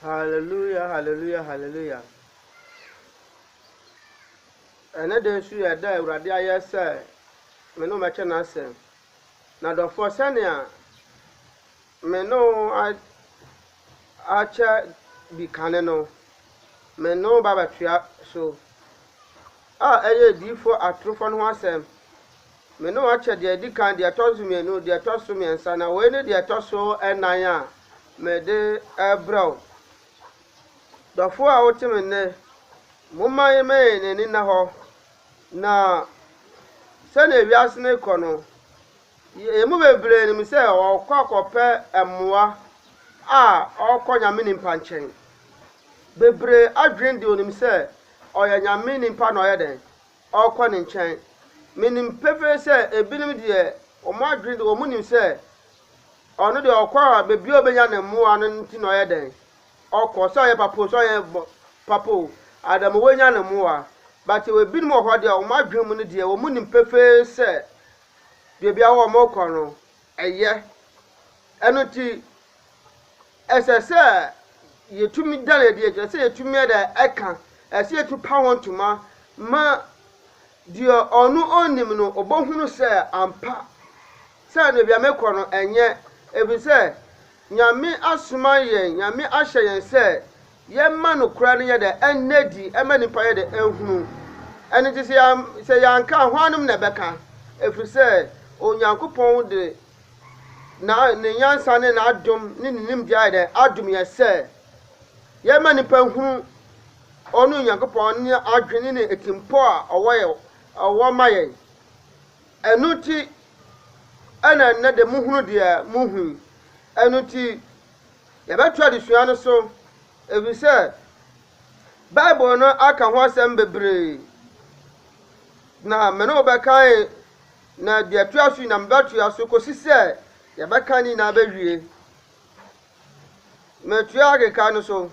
Hallelujah, hallelujah, hallelujah. Ene de su ya da Awurade aye se me no meche na asem. Na do for senia me no acha bi kane no. Me no baba tua so. Eye difo atrofo no asem. Me no acha de di kan de tozu me no de tosu me nsa na we ne de tosu enan a me de ebro. Do for a wote ne mumma ye me ni na ho na se na wiase ne kɔ no emu bebre ni se ɔkɔ akɔpɛ ɛmoa a ɔkɔ nyame nimpa nkyɛn bebre adwen de onim se ɔyɛ nyame nimpa na ɔyɛ den ɔkɔ ne nkyɛn menim pefe se ebinim de ɔmo adwen de ɔmo nim se ɔno de ɔkɔ a bebi obenya ne mmoa no nti na ɔyɛ den ɔkɔ se ɔyɛ papo se ɔyɛ papo adamu wenya ne mmoa but we bin mo ho de o ma dwem no de o mu nim pefe se bia wo mo kɔ no eye eno ti esese yetumi dale de je se yetumi da eka ese yetu pa won tuma ma de onu onim no obohunu se ampa se na bia me kɔ no enye ebi se nyame asoma yen nyame ahye yen se ye ma no kura no ye de enedi ema nipa ye de ehunu ene ti se yanka hwanum na beka efri se onyankopɔn de na ne nyansa ne na adom ne nim dia de adom ye se ye ma nipa hunu onu onyankopɔn ne adwene ne etimpo a owo ma ye enu ti ana na de muhunu de muhu enu ti ye betu adesua no so ebi se Bible no aka ho asem bebre na me no bekan na de atuasu na mbatu aso kosi se ye bekan ni na bewie me tua ke no so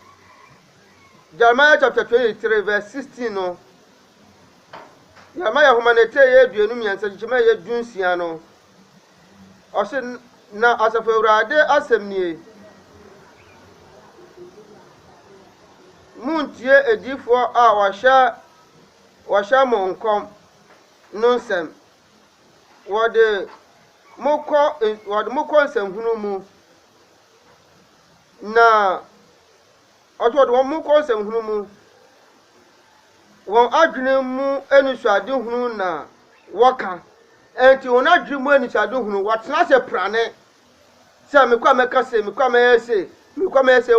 Jeremiah chapter 23 verse 16 no Jeremiah humanite ye duenu miansa chichema ye dunsia no o se na asafo Awurade asem nie muntie edifo a washa monkom nonsem wode mokɔ nsɛmhunu mu na ɔtɔ de mokɔ nsɛmhunu mu wɔn adwene mu enusuade hunu na wɔka enti wɔn adwene mu enusuade hunu wɔtena sɛ prane sɛ mekɔ meka se mekɔ meyɛ se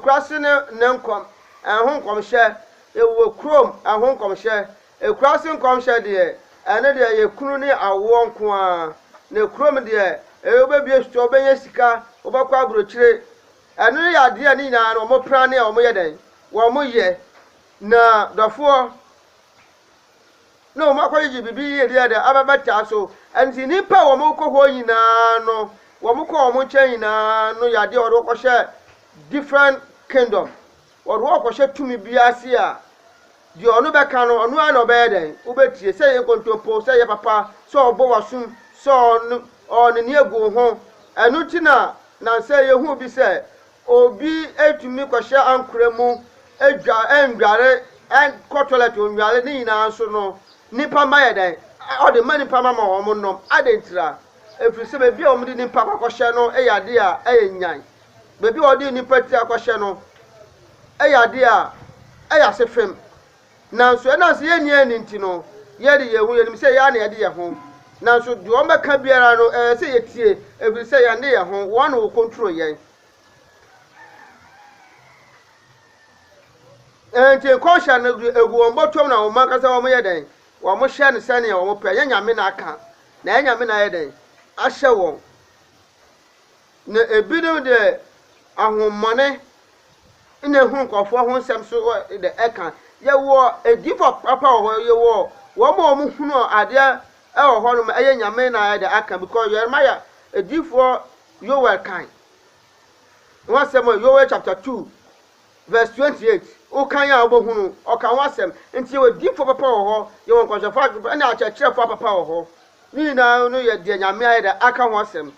kurase ne nkom ehun komhye ewo krom ehun komhye ekurase nkomhye de ene de ye kunu ne awo nko a ne krom de obebie sto obenya sika obakwa abrochire ene ya de ani na no mo prane a mo ye den wo mo ye na dofo no mo akwaji bibi ye de ababata so enti nipa wo mo kɔ ho nyina no wo mo kɔ mo nkyɛn nyina no ya de ɔdo kɔhye different kingdom or walk or shed to me biasia. The onu beka no onu an obeden ubetie say ye kontompo say ye papa so obowasum so on ne egu ho enu ti na say ye hu bi say obi etumi kwhye ankremu edwa endware en kotolet onware ni nyina so no nipa maye den o de mani pa mama wo nom adentira efri se be bia o mdi nipa kwakwhye no eyade a eyenyan be bia o de nipa ti akwhye no eyade a eyase fem nanso enanso ye nia ni ntino ye de ye hu ye nim se ya na ye de ye ho nanso de o meka biara no se ye tie efri se ya ne ye ho won wo control ye enti kosha na egu on botom na o maka se wo ye den wo mo hye ne sane wo mo pe ye nyame na aka na ye nyame na ye den ahye won na ebinom de ahomone ina hu nkofo ho nsem so de eka ye wo edifo papa ho ye wo mo hunu ade e wo ho no eye nyame na de aka because Jeremiah edifo Yoel kan wasem Yoel chapter 2 verse 28 o kan ya obohunu o kan wasem nti ye edifo papa ho ye won kwasefo na achechefo papa ho ni na no ye de nyame de aka ho asem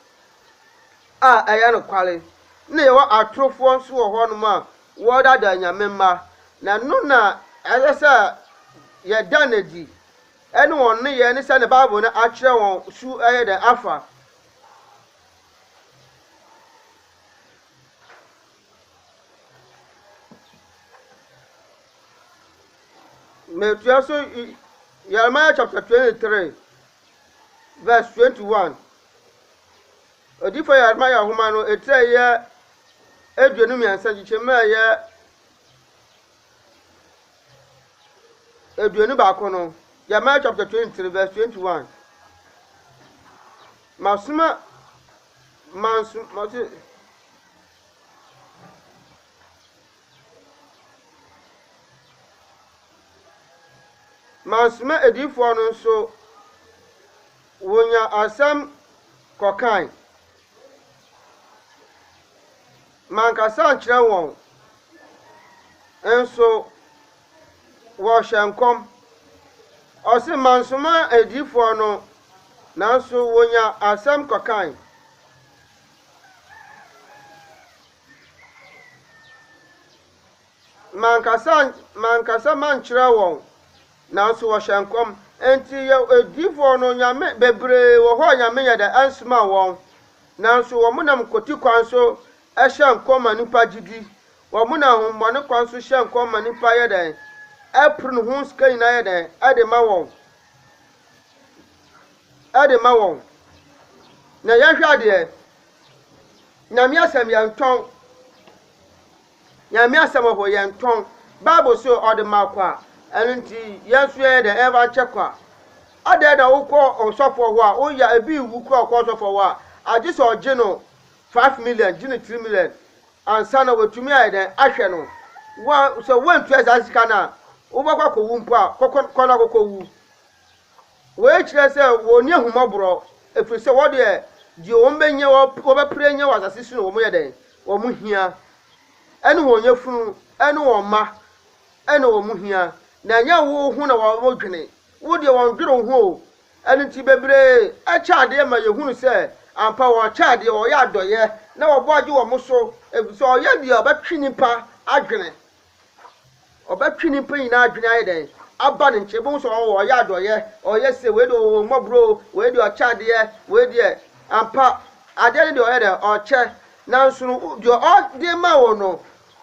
eye no kwale na ye wa atrofo nso ho no ma wɔdada nyame mma na no na ɛsɛ sɛ yɛda n'adi ɛne wɔn ne yɛ ne sɛ ne Bible no akyerɛ wɔn su ɛyɛ dɛ afa. Metua so Jeremiah chapter 23 verse 21. Odifo Jeremiah homa no etire yɛ aduonu mmiɛnsa kyekyɛmu a ɛyɛ aduonu baako no. Jeremiah chapter 23 verse 21. Masoma edifoɔ no nso wonya asɛm kɔkan mankasa nkyerɛ wɔn nso wɔhyɛ nkɔm ɔse mansoma edifoɔ no nanso wonya asɛm kɔkan mankasa mankyerɛ wɔn nanso wɔhyɛ nkɔm enti yɛ edifoɔ no nyame bebree wɔ hɔ nyame yɛ dɛ ansoma wɔn nanso wɔn nam koti kwan so ɛhyɛ nkɔm ma nipa gidi wɔn na ahommɔne kwan so hyɛ nkɔm ma nipa yɛ dɛ ɛpere ne ho sika nyinaa yɛ dɛ ɛde ma wɔn na yɛhwɛ adeɛ nyame asɛm yɛntɔn nyame asɛm hɔ yɛntɔn Bible so ɔde ma kwa ɛno nti yɛnso yɛ dɛ ɛba nkyɛ kwa adɛ na wokɔ ɔsɔfoɔ hɔ a woyɛ ebi wu kɔ ɔkɔ ɔsɔfoɔ hɔ a agye sɛ ɔgye no 5 million gye no 3 million ansa na wɔtumi ayɛ dɛ ahwɛ no sɛ wɔntua saa sika no a wobɛkɔ akɔwu mpo a kɔ no akɔkɔwu wei kyerɛ sɛ wɔnni ahumɔborɔ ɛfiri sɛ wɔdeɛ deɛ wɔn bɛnya wɔbɛpere nya wɔ asase so na wɔn yɛ dɛ wɔn hia ɛne wɔn yɛfunu ɛne wɔn mma ɛne wɔn hia na nyɛ wo hu na wɔn dwene wo deɛ wɔn dwene ho o ɛne nti bebree ɛkyɛ adeɛ ma yɛhunu sɛ ampa wɔn kyɛ adeɛ wɔyɛ adɔyɛ na wɔbɔ agye wɔn so ɛfiri sɛ ɔyɛ deɛ ɔbɛtwe nipa adwene ɔbɛtwe nipa nyinaa adwene ayɛ dɛ aba ne nkyɛn bɔn so ɔyɛ adɔyɛ ɔyɛ se wei de wɔn mɔburo wei de ɔkyɛ adeɛ wei deɛ ampa adeɛ ne deɛ ɔyɛ dɛ ɔkyɛ nanso no deɛ ɔde ma wɔn no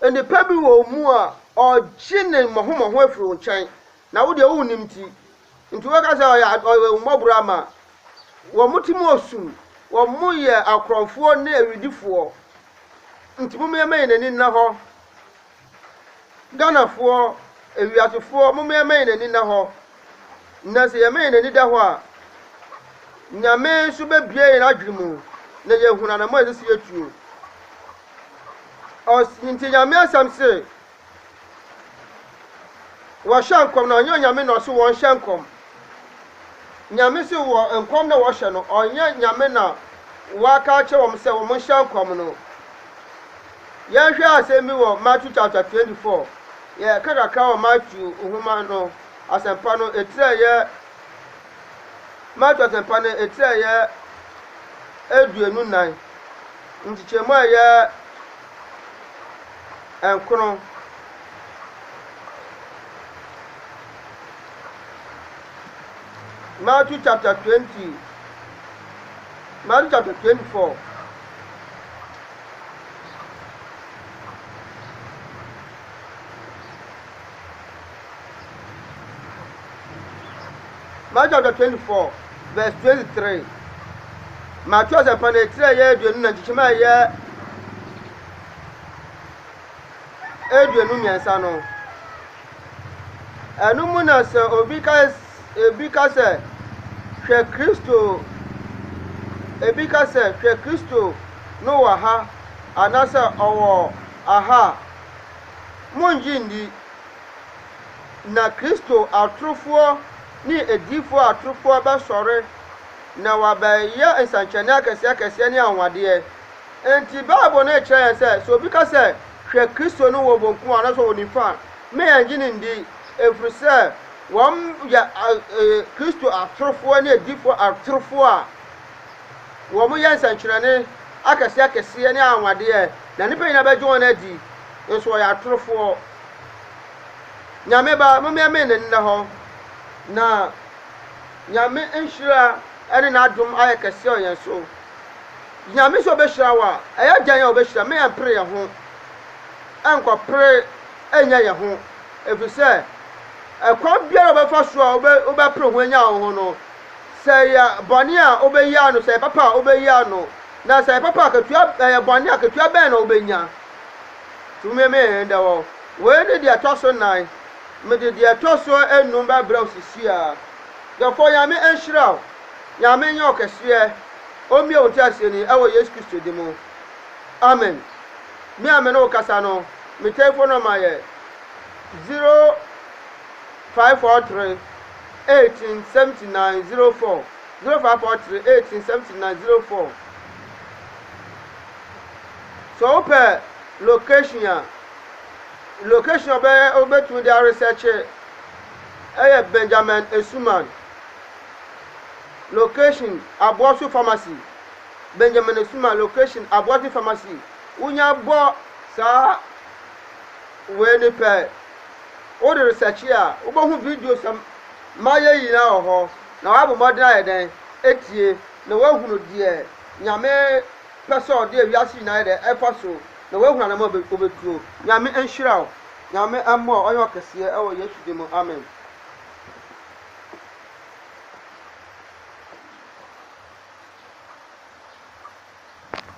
nipa bi wɔ mu a ɔgye ne mmɔho afiri wɔn nkyɛn na wo deɛ wo nim ti nti wɔka sɛ ɔyɛ mmɔboro ama wɔn ti mu osum wɔn yɛ akorɔmfoɔ ne awidifoɔ nti mo mɛmɛ yɛ n'ani na hɔ Ghanafoɔ ewiasefoɔ mo mɛmɛ yɛ n'ani na hɔ na sɛ yɛmɛ yɛ n'ani da hɔ a nyame nso bɛbie yɛn adwene mu na yɛhunu anamɔ a yɛsɛ yɛtuo nti nyame asɛm se wɔhyɛ nkɔm na ɔnyɛ nyame na ɔso wɔn hyɛ nkɔm nyame se wɔ nkɔm na wɔhyɛ no ɔnyɛ nyame na waka kyerɛ wɔn sɛ wɔn hyɛ nkɔm no yɛnhwɛ asɛm bi wɔ Matthew chapter 24 yɛ kakaka wɔ Matthew nhoma no asɛmpa no etire yɛ Matthew asɛmpa no etire yɛ aduonu nan nkyekyɛmu a yɛ nkron Matthew chapter 20 Matthew chapter 24 Matthew chapter 24 verse 23 Matthew asɛmpa no etire yɛ aduonu na nkyekyɛmu a yɛ aduonu mmiɛnsa no ɛno mu na sɛ obi ka sɛ hwɛ Kristo no wɔ ha anasɛ ɔwɔ aha mongye ndi na Kristo atorofoɔ ne edifoɔ atorofoɔ bɛsɔre na wabɛyɛ nsankyerɛnne akɛseɛ ne anwadeɛ enti Bible no kyerɛ yɛn sɛ obi ka sɛ hwɛ Kristo no wɔ bonkum anasɛ wɔ nifa me yɛngye ne ndi ɛfiri sɛ wɔn yɛ Kristo atorofoɔ ne edifoɔ atorofoɔ a wɔn yɛ nsankyerɛnne akɛseɛ ne anwadeɛ na nipa nyinaa bɛgye wɔn adi nso ɔyɛ atorofoɔ nyame ba mommɛme ne nnɛ hɔ na nyame nhyira ɛne n'adom ayɛ kɛseɛ wɔ yɛn so nyame sɛ ɔbɛhyira wo a ɛyɛ gyan a ɔbɛhyira me yɛmpere yɛn ho ɛnkɔpere ɛnyɛ yɛn ho ɛfiri sɛ ɛkwan biara ɔbɛfa so a wobɛpere ho anya wo ho no sɛ yɛ bɔne a wobɛyia no sɛ yɛ papa a wobɛyia no na sɛ yɛ papa akatua ɛyɛ bɔne akatua bɛn na wobɛnya tumeme dɛ wɔ wei ne deɛ ɛtɔ so nan mede deɛ ɛtɔ so enum bɛbrɛ wo sisi a yɛfɔ nyame nhyira wo nyame nyɛ ɔkɛseɛ ɔmmie wo nti aseɛ ni ɛwɔ yesu kristo di mu amen me a me ne wo kasa no me telephone number yɛ 0543 187904 0543 187904 so wopɛ location a location obetumi de research ɛyɛ Benjamin Esuman location Aboaso pharmacy Benjamin Esuman location Aboaso pharmacy wonya bɔ saa wei ne pɛ wo de research a wobɛhu videos mayɛ yina wɔ hɔ na wabɔ mmɔden ayɛ dɛn etie na wahunu deɛ nyame pɛ sɛ ɔde awiase nyinaa yɛ dɛ ɛfa so na wahunu anam obɛtuo nyame nhyira wo nyame ammoa ɔyɛ ɔkɛseɛ ɛwɔ yesu din mu amen